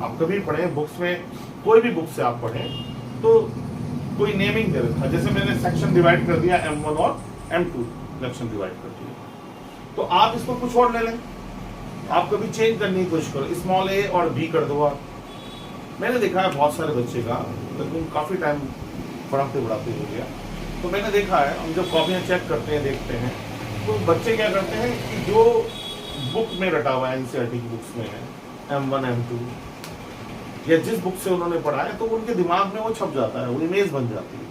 आप कभी पढ़ें बुक्स में, कोई भी बुक से आप पढ़ें तो कोई नेमिंग दे रखा है, जैसे मैंने सेक्शन डिवाइड कर दिया M1 और M2 सेक्शन डिवाइड कर दिया, तो आप इसको कुछ और ले लें, आप कभी चेंज करने की कोशिश करो, स्मॉल a और b कर दो आप। मैंने देखा है बहुत सारे बच्चे का, तकरीबन काफी टाइम पढ़ाते हो गया, तो मैंने देखा है हम जब कॉपियां चेक करते हैं देखते हैं तो बच्चे क्या करते हैं कि जो बुक में रटा हुआ है एनसीईआरटी की बुक्स में है M1 M2 या जिस बुक से उन्होंने पढ़ा है तो उनके दिमाग में वो छप जाता है, वो इमेज बन जाती है।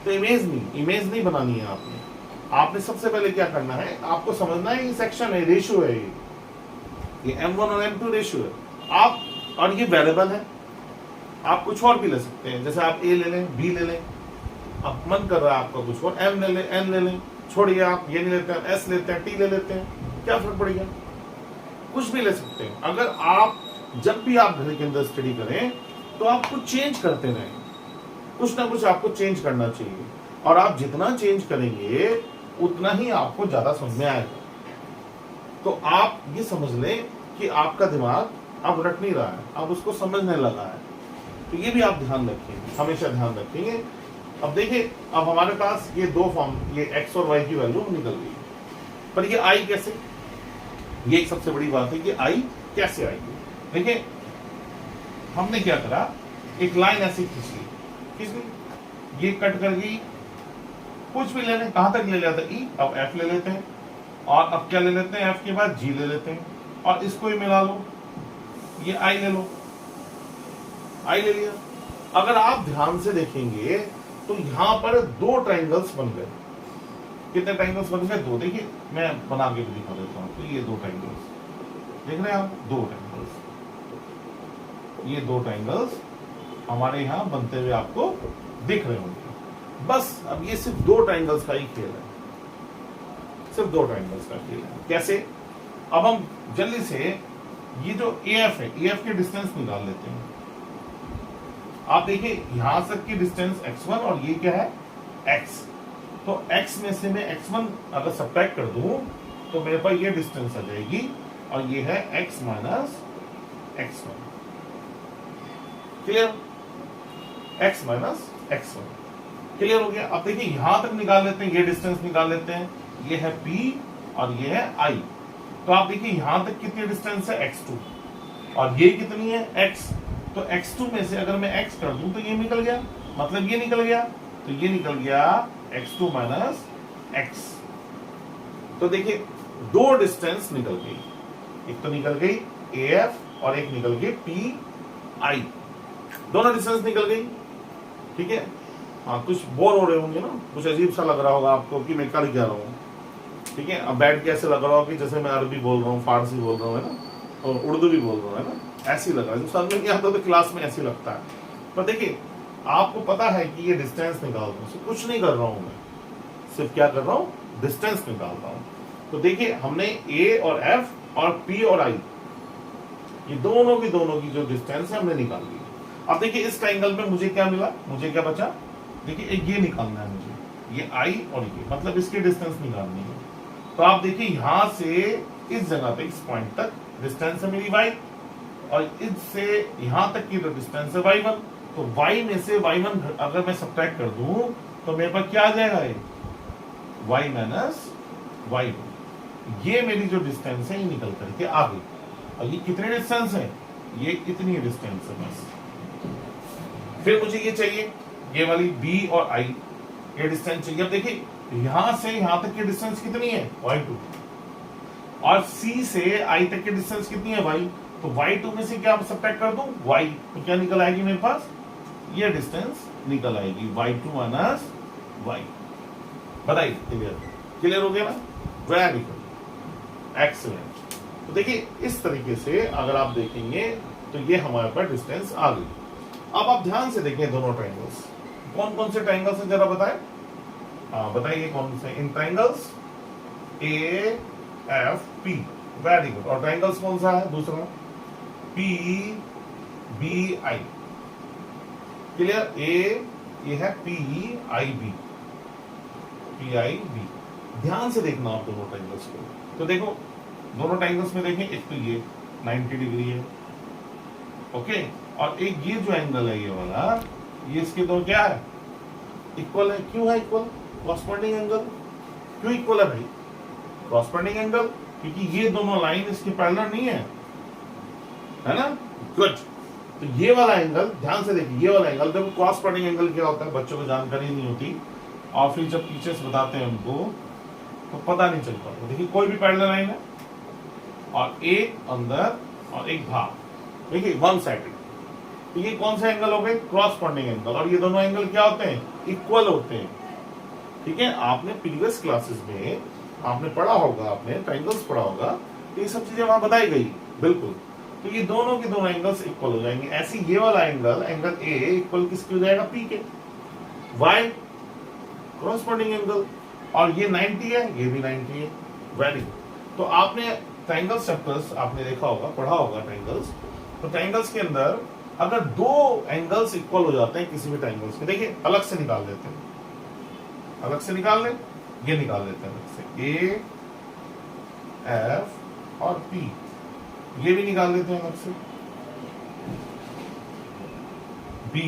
तो इमेज नहीं बनानी है आपने सबसे पहले क्या करना है, आपको समझना है ये सेक्शन है, रेशियो है, ये M1 और M2 रेशियो है आप, और ये वेरिएबल है, आप कुछ और भी ले सकते हैं, जैसे आप A ले लें, B ले लें, अब मन कर रहा है आपका कुछ और, M ले लें, N ले लें, छोड़िए आप ये नहीं लेते हैं, S लेते हैं, T ले लेते हैं, क्या फर्क पड़ेगा, कुछ भी ले सकते हैं। अगर आप जब भी आप घर के अंदर स्टडी करें तो आप कुछ चेंज करते रहें, कुछ ना कुछ आपको चेंज करना चाहिए, और आप जितना चेंज करेंगे उतना ही आपको ज्यादा समझ में आएगा। तो आप ये समझ लें कि आपका दिमाग अब रट नहीं रहा है, अब उसको समझने लगा है, तो ये भी आप ध्यान रखेंगे, हमेशा ध्यान रखेंगे। अब देखिए, अब हमारे पास ये दो फॉर्म, ये x और y की वैल्यू निकल गई, पर ये i कैसे, ये एक सबसे बड़ी बात है कि i कैसे आएगी। देखिए हमने क्या करा, एक लाइन ऐसी खींच ली, ये कट कर गई, कुछ भी ले लें, कहां तक ले जाता है e, अब f ले लेते हैं, और अब क्या ले लेते हैं, f के बाद g ले लेते हैं, और इसको ही मिला लो, ये i ले लो, i ले लिया। अगर आप ध्यान से देखेंगे तो यहां पर दो ट्राइंगल्स बन गए, कितने ट्राइंगल्स बन गए, दो। देखिए मैं बना के भी दिखा देता हूं, तो ये दो ट्राइंगल्स देख रहे हैं आप, दो ट्राइंगल्स, ये दो ट्राइंगल्स हमारे यहां बनते हुए आपको दिख रहे होंगे। बस अब ये सिर्फ दो ट्राइंगल्स का ही खेल है, सिर्फ दो ट्राइंगल्स का खेल है। कैसे, अब हम जल्दी से ये जो AF है, AF के डिस्टेंस निकाल लेते हैं। आप देखिए यहां तक की डिस्टेंस x1 और ये क्या है x, तो x में से मैं x1 अगर सब्ट्रैक्ट कर दूं तो मेरे पास ये डिस्टेंस आ जाएगी, और ये है x minus x1, clear, x minus x1 clear हो गया। अब देखिए यहां तक निकाल लेते हैं, ये डिस्टेंस निकाल लेते हैं, ये है p और ये है i, तो आप देखिए यहां तक कितनी डिस्टेंस है x2, और ये कितनी है x, तो x2 में से अगर मैं x कर दूं तो ये निकल गया, मतलब ये निकल गया, तो ये निकल गया x2 माइनस x। तो देखिए दो डिस्टेंस निकल गई, एक तो निकल गई AF और एक निकल गई PI, दोनों डिस्टेंस निकल गई, ठीक है। हाँ कुछ बोर हो रहे होंगे ना, कुछ अजीब सा लग रहा होगा आपको कि मैं कर क्या रहा हूँ, ठीक है। अब बैठ के ऐसे लग रहा हो कि जैसे मैं अरबी बोल रहा हूँ, फारसी बोल रहा हूँ, है ना, और उर्दू भी बोल रहा हूँ, है ना, ऐसी लग रहा है। जो समझ में नहीं आता तो क्लास में ऐसे लगता है, पर देखिए आपको पता है कि ये डिस्टेंस निकाल रहा हूँ, कुछ नहीं कर रहा हूँ मैं, सिर्फ क्या कर रहा हूँ, डिस्टेंस निकाल रहा हूँ। तो देखिए हमने A और F और P और I, ये दोनों की जो डिस्टेंस है हमने निकाल ली। अब देखिए इस ट्राइंगल में मुझे क्या मिला, मुझे क्या बचा, देखिए ये निकालना है मुझे, ये I और ये, मतलब इसकी डिस्टेंस निकालनी है। तो आप देखिए यहां से इस जगह पे, इस पॉइंट तक डिस्टेंस है मेरी y, और इससे यहां तक की डिस्टेंस है y1, तो y में से y1 अगर मैं सब्ट्रैक्ट कर दूं तो मेरे पास क्या आ जाएगा, y माइनस y1, ये मेरी जो डिस्टेंस है ये निकल करके आ गई। और ये कितनी डिस्टेंस है, ये इतनी डिस्टेंस है बस। फिर मुझे ये चाहिए, ये वाली b और i, ये डिस्टेंस चाहिए। अब देखिए यहां से यहां तक की डिस्टेंस कितनी है, y2, और c से i तक की डिस्टेंस कितनी है, y, तो y2 में से क्या सब्ट्रैक्ट कर दूं, y, तो क्या निकल आएगी मेरे पास, ये डिस्टेंस निकल आएगी, y2 माइनस y। बताइए क्लियर हो गया ना, वेरी गुड, एक्सीलेंट। तो देखिए इस तरीके से अगर आप देखेंगे तो ये हमारे पास डिस्टेंस आ गई। अब आप ध्यान से देखें दोनों ट्राइंगल्स, कौन कौन से ट्राइंगल्स हैं जरा बताएं, बताइए कौन से, इन ट्राइंगल्स AFP, वेरी गुड। और ट्राइंगल्स कौन सा है दूसरा, PBI, क्लियर, ये है PIB, ध्यान से देखना आप दोनों ट्राइंगल्स को। तो देखो दोनों ट्राइंगल्स में देखें, एक तो ये 90 डिग्री है ओके, और एक ये जो एंगल है ये वाला, ये इसके दो क्या है, इक्वल है। क्यों है इक्वल? Corresponding angle. क्यों इक्वल है भाई? कॉरस्पॉन्डिंग एंगल, क्योंकि ये दोनों लाइन इसके पैरेलल नहीं है ना। गुड। तो ये वाला एंगल ध्यान से देखिए, ये वाला एंगल, देखो कॉरस्पॉन्डिंग एंगल क्या होता है बच्चों को जानकारी नहीं होती, और फिर जब टीचर्स बताते हैं उनको तो पता नहीं चल पाता। देखिए कोई भी पैरेलल लाइन है और एक अंदर और एक बाहर, देखिए वन साइडेड, तो ये कौन सा एंगल हो गए? Corresponding angle. और ये दोनों एंगल क्या होते हैं? इक्वल होते हैं। ठीक है, आपने प्रीवियस क्लासेस में आपने पढ़ा होगा, आपने ट्रायंगल्स पढ़ा होगा, तो ये सब चीजें वहां बताई गई बिल्कुल। तो ये दोनों के दोनों एंगल्स इक्वल हो जाएंगे। ऐसे ये वाला एंगल, एंगल ए इक्वल किसके हो जाएगा? पी के। वाई? Corresponding angle. और ये 90 है, ये भी 90 है। Very good. तो आपने ट्रायंगल्स चैप्टर्स आपने देखा होगा, पढ़ा होगा ट्रायंगल्स। तो ट्रायंगल्स के अंदर अगर दो एंगल्स इक्वल हो जाते हैं किसी भी ट्रायंगल्स के, देखिए अलग से निकाल देते हैं, अलग से निकाल लें, ये निकाल देते हैं अलग से, ए एफ और पी, ये भी निकाल लेते हैं अलग से, बी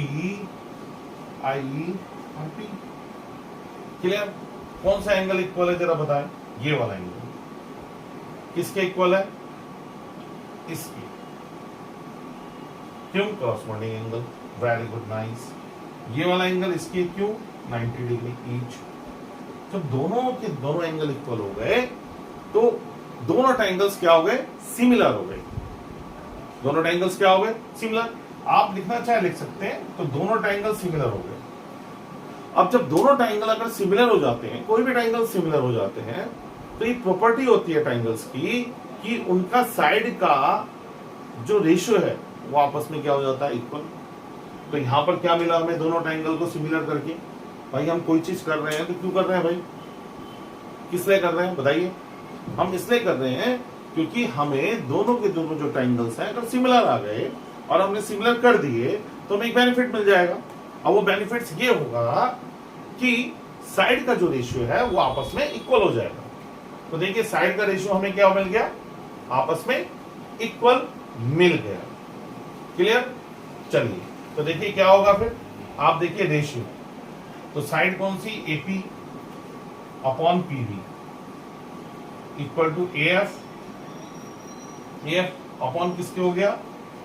आई और पी। क्लियर? कौन सा एंगल इक्वल है जरा बताएं? ये वाला एंगल किसके इक्वल है? इसकी। क्यों? Corresponding angle. Very good, nice. ये वाला एंगल इसकी क्यों? 90 डिग्री ईच। जब दोनों के दोनों एंगल इक्वल हो गए तो दोनों ट्रायंगल्स क्या हो गए? सिमिलर हो गए। दोनों ट्रायंगल्स क्या हो गए? सिमिलर। आप लिखना चाहे लिख सकते हैं, तो दोनों ट्रायंगल सिमिलर हो गए। अब जब दोनों ट्रायंगल अगर सिमिलर हो जाते हैं, कोई भी ट्रायंगल सिमिलर हो जाते हैं, तो ये प्रॉपर्टी होती है ट्रायंगल्स की कि उनका साइड का जो रेशियो है वो आपस में क्या हो जाता है? इक्वल। तो यहां पर क्या मिला हमें दोनों ट्रायंगल को सिमिलर करके? भाई हम कोई चीज कर रहे हैं तो क्यों कर रहे हैं भाई? किस लिए कर रहे हैं बताइए? हम इसलिए कर रहे हैं क्योंकि हमें दोनों के दोनों जो ट्रायंगल्स हैं अगर सिमिलर आ गए और हमने सिमिलर कर दिए तो हमें एक बेनिफिट मिल जाएगा। अब वो बेनिफिट्स ये होगा कि साइड का जो रेशियो है वो आपस में इक्वल हो जाएगा। तो देखिए साइड का रेशियो हमें क्या मिल गया? आपस में इक्वल मिल गया। क्लियर? चलिए तो देखिए क्या होगा फिर, आप देखिए रेशियो, तो साइड कौन सी? AP upon PV equal to AF, AF upon किसके हो गया?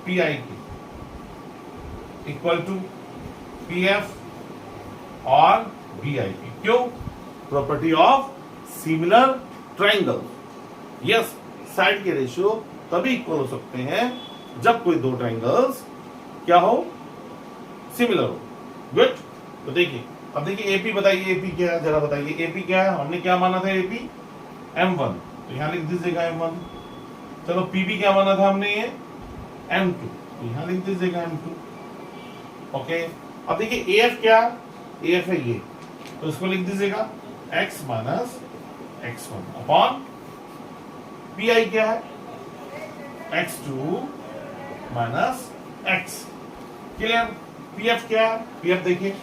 पीआई की, इक्वल टू पीएफ और बीआईपी। क्यों? Property of similar triangle. Yes, side के रेशियो तभी इक्वल हो सकते हैं जब कोई दो ट्रायंगल्स क्या हो? सिमिलर हो। गुड। तो देखिए अब देखिए एपी बताइए, एपी क्या है जरा बताइए? एपी क्या है? हमने क्या माना था? एपी M1, तो यहां लिख दीजिएगा M1। चलो पीबी क्या माना था हमने? ये M2, तो यहां लिख दीजिएगा M2। ओके, अब देखिए AF क्या? AF है ये, तो इसको लिख दीजिएगा x minus x1 upon PI क्या है? x2 minus x। Clear? PF क्या है? PF देखिए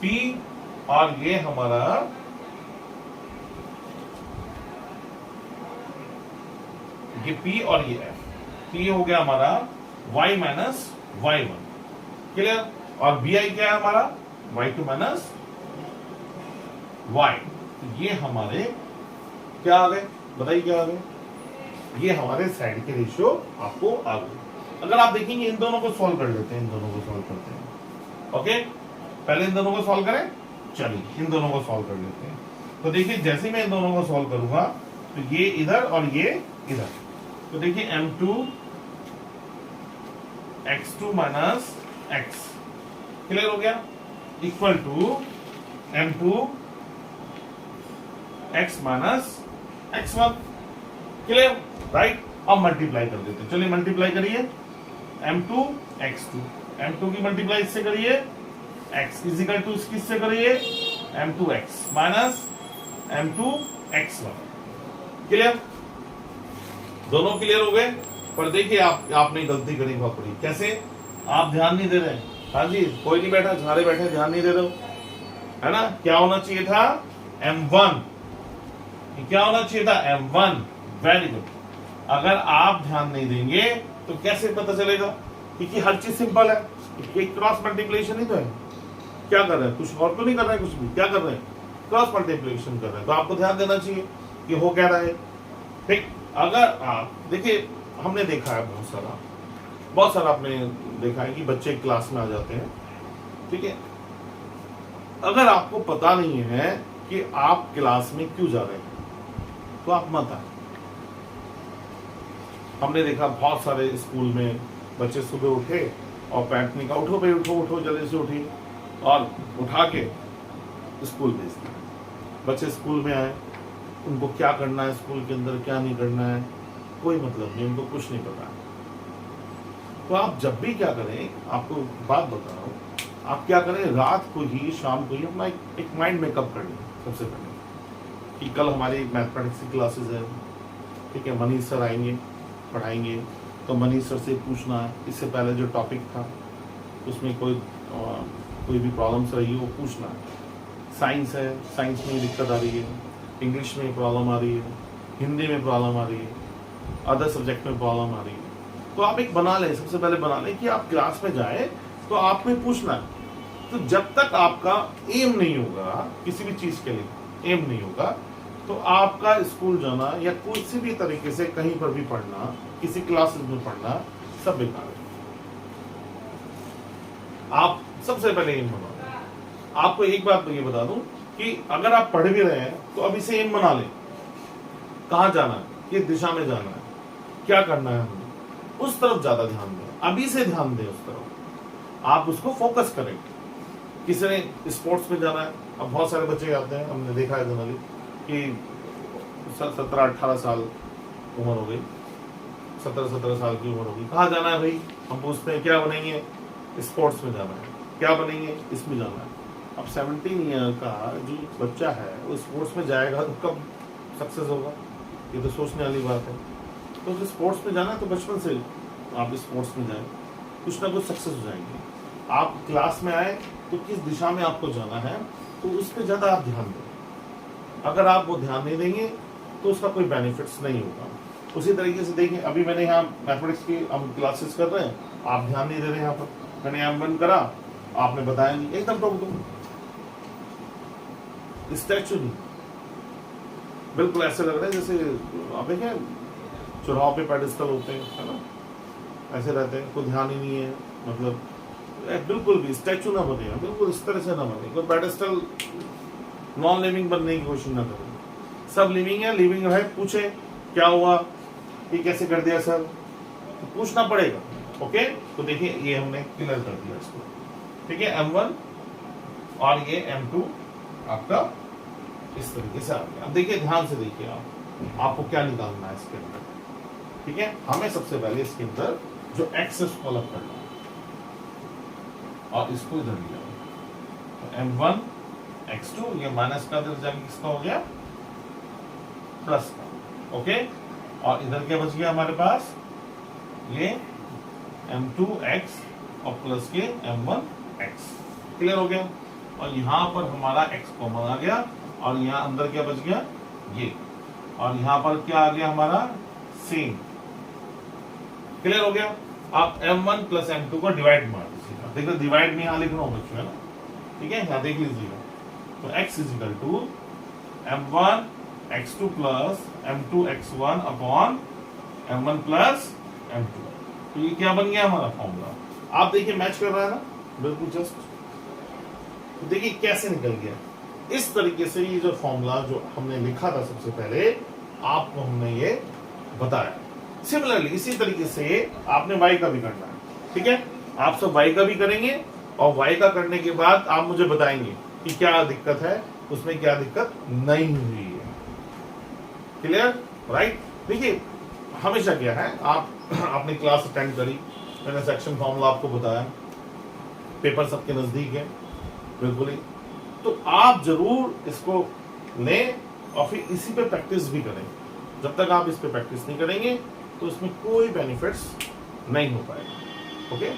P और ये हमारा ये P और ये F, तो ये हो गया हमारा y माइनस y1। क्लियर? और BI क्या है हमारा? y2 minus y। तो ये हमारे क्या आ गए बताइए? क्या आ गए? ये हमारे साइड के रेशियो आपको आ गए। अगर आप देखेंगे इन दोनों को सॉल्व कर लेते हैं, इन दोनों को सॉल्व करते हैं। ओके, पहले इन दोनों को सॉल्व करें। चलिए इन दोनों को सॉल्व कर लेते हैं। तो देखिए जैसे मैं इन दोनों को सॉल्व करूंगा तो ये इधर और ये इधर, तो देखिए M2 x2 minus x, clear हो गया? Equal to M2 x minus x1। Clear? Right. अब मल्टीप्लाई कर देते हैं। चलिए मल्टीप्लाई करिए, M2 x2, M2 की मल्टीप्लाई इससे करिए, x इजिकल टू किससे करिए? M2x minus M2 x1। Clear? दोनों क्लियर हो गए। पर देखिए आपने गलती करी बहुत बड़ी। कैसे? आप ध्यान नहीं दे रहे। हाँ जी, कोई नहीं बैठा, सारे बैठे, ध्यान नहीं दे रहे हो, है ना? क्या होना चाहिए था? M1। क्या होना चाहिए था? M1। Very good. अगर आप ध्यान नहीं देंगे तो कैसे पता चलेगा? क्योंकि हर चीज सिंपल है, एक क्रॉस मल्टीप्लिकेशन ही तो है। क्या कर रहे हैं, कुछ और तो नहीं कर रहे हैं, कुछ भी क्या कर रहे हैं, क्रॉस मल्टीप्लिकेशन कर रहे हैं। तो आपको ध्यान देना चाहिए कि हो क्या रहा है। ठीक, अगर आप देखिए, हमने देखा है बहुत सारा आपने देखा है कि बच्चे क्लास में आ जाते हैं, ठीक है, अगर आपको पता नहीं है कि आप क्लास में क्यों जा रहे हैं तो आप मत आए। हमने देखा बहुत सारे स्कूल में बच्चे सुबह उठे और पैंट निकाल, उठो भाई उठो उठो, जल्दी से उठी, और उठा के स्कूल भेज दिया। बच्चे स्कूल में आए, उनको क्या करना है स्कूल के अंदर, क्या नहीं करना है, कोई मतलब नहीं, उनको कुछ नहीं पता है। तो आप जब भी क्या करें, आपको बात बता रहा हूँ, आप क्या करें, रात को ही, शाम को ही अपना एक माइंड मेकअप कर लें सबसे पहले कि कल हमारी मैथमेटिक्स की क्लासेस है, ठीक है, मनीष सर आएंगे पढ़ाएंगे, तो मनीष सर से पूछना है इससे पहले जो टॉपिक था उसमें कोई भी प्रॉब्लम्स रही हो वो पूछना है। साइंस है, साइंस में दिक्कत आ रही है, इंग्लिश में प्रॉब्लम आ रही है, हिंदी में प्रॉब्लम आ रही है, अदर सब्जेक्ट में प्रॉब्लम आ रही है, तो आप एक बना लें, सबसे पहले बना लें कि आप क्लास में जाए तो आपने पूछना है। तो जब तक आपका एम नहीं होगा किसी भी चीज के लिए, एम नहीं होगा, तो आपका स्कूल जाना या किसी भी तरीके से कहीं पर भी पढ़ना, किसी क्लासेस में पढ़ना, सब बेकार है। आप सबसे पहले एम बनाओ। आपको एक बात तो ये बता दूं कि अगर आप पढ़ भी रहे हैं तो अभी से एम बना लें, कहाँ जाना है, किस दिशा में जाना है, क्या करना है, हमें उस तरफ ज्यादा ध्यान दें, अभी से ध्यान दें उस तरफ, आप उसको फोकस करें। किसी ने स्पोर्ट्स में जाना है, अब बहुत सारे बच्चे आते हैं, हमने देखा है जनरली कि 17-18 साल उम्र हो गई, 17 साल की उम्र होगी, कहाँ जाना है भाई, हम पूछते हैं क्या बनेंगे, स्पोर्ट्स में जाना है, क्या बनेंगे, इसमें जाना है। अब 17 ईयर का जो बच्चा है वो स्पोर्ट्स में जाएगा तो कब सक्सेस होगा, ये तो सोचने वाली बात है। तो स्पोर्ट्स में जाना है तो बचपन से आप स्पोर्ट्स में जाए, कुछ ना कुछ सक्सेस हो जाएंगे। आप क्लास में आए तो किस दिशा में आपको जाना है तो उस पर ज़्यादा आप ध्यान दें। अगर आप वो ध्यान नहीं देंगे तो उसका कोई बेनिफिट्स नहीं होगा। उसी तरीके से देखिए, अभी मैंने यहाँ मैथमेटिक्स की हम क्लासेस कर रहे हैं, आप ध्यान नहीं दे रहे, यहाँ पर मैंने M1 करा, आपने बताया नहीं, एकदम टोक दो, स्टैचू नहीं, बिल्कुल ऐसे लग रहा है जैसे आप देखें चौराहों पे पेडिस्टल होते हैं, है ना, ऐसे रहते हैं, कोई ध्यान ही नहीं है, मतलब बिल्कुल भी स्टैचू ना बने, बिल्कुल इस तरह से ना बने, कोई पेडिस्टल नॉन लिविंग बनने की कोशिश ना करें, सब लिविंग है, लिविंग है। पूछे क्या हुआ, ये कैसे कर दिया सर, तो पूछना पड़ेगा। ओके, तो देखिए ये हमने क्लियर कर दिया इसको, ठीक है, M1 और ये M2 आपका इस तरीके से आ गया। अब देखिए ध्यान से देखिए, आपको क्या निकालना है इसके अंदर, ठीक है, हमें सबसे पहले इसके अंदर जो x है उसको अलग करना है और इसको इधर लिया, तो M1 x2 ये माइनस का इधर जाके किसका हो गया, प्लस का। ओके, और इधर क्या बच गया हमारे पास, ये M2x और प्लस के M1x, क्लियर हो गया। और यहाँ पर हमारा x कॉमन आ गया और यहाँ अंदर क्या बच गया, ये, और यहाँ पर क्या आ गया हमारा सेम, क्लियर हो गया। आप M1 प्लस M2 को डिवाइड मार दीजिएगा, देखो डिवाइड में यहाँ लिख रहा हूँ बच्चों, है ना, ठीक है, यहाँ देख लीजिएगा, तो x is equal to M1 x2 plus M2 x1 upon M1 plus M2, तो ये क्या बन गया हमारा फॉर्मूला। आप देखिए मैच कर रहा है ना, बिल्कुल जस्ट, तो देखिए कैसे निकल गया। इस तरीके से ये जो फॉर्मूला जो हमने लिखा था सबसे पहले, आपको हमने ये बताया। सिमिलरली इसी तरीके से आपने y का भी करना है, ठीक है, आप सब y का भी करेंगे और y का करने के बाद आप मुझे बताएंगे कि क्या दिक्कत है, उसमें क्या दिक्कत नहीं हुई है, क्लियर, राइट। देखिए हमेशा क्या है, आप आपने क्लास अटेंड करी, मैंने सेक्शन फॉर्मूला आपको बताया, पेपर सबके नजदीक है बिल्कुल ही, तो आप जरूर इसको लें और फिर इसी पे प्रैक्टिस भी करें। जब तक आप इस पे प्रैक्टिस नहीं करेंगे तो इसमें कोई बेनिफिट्स नहीं हो पाएगा। ओके।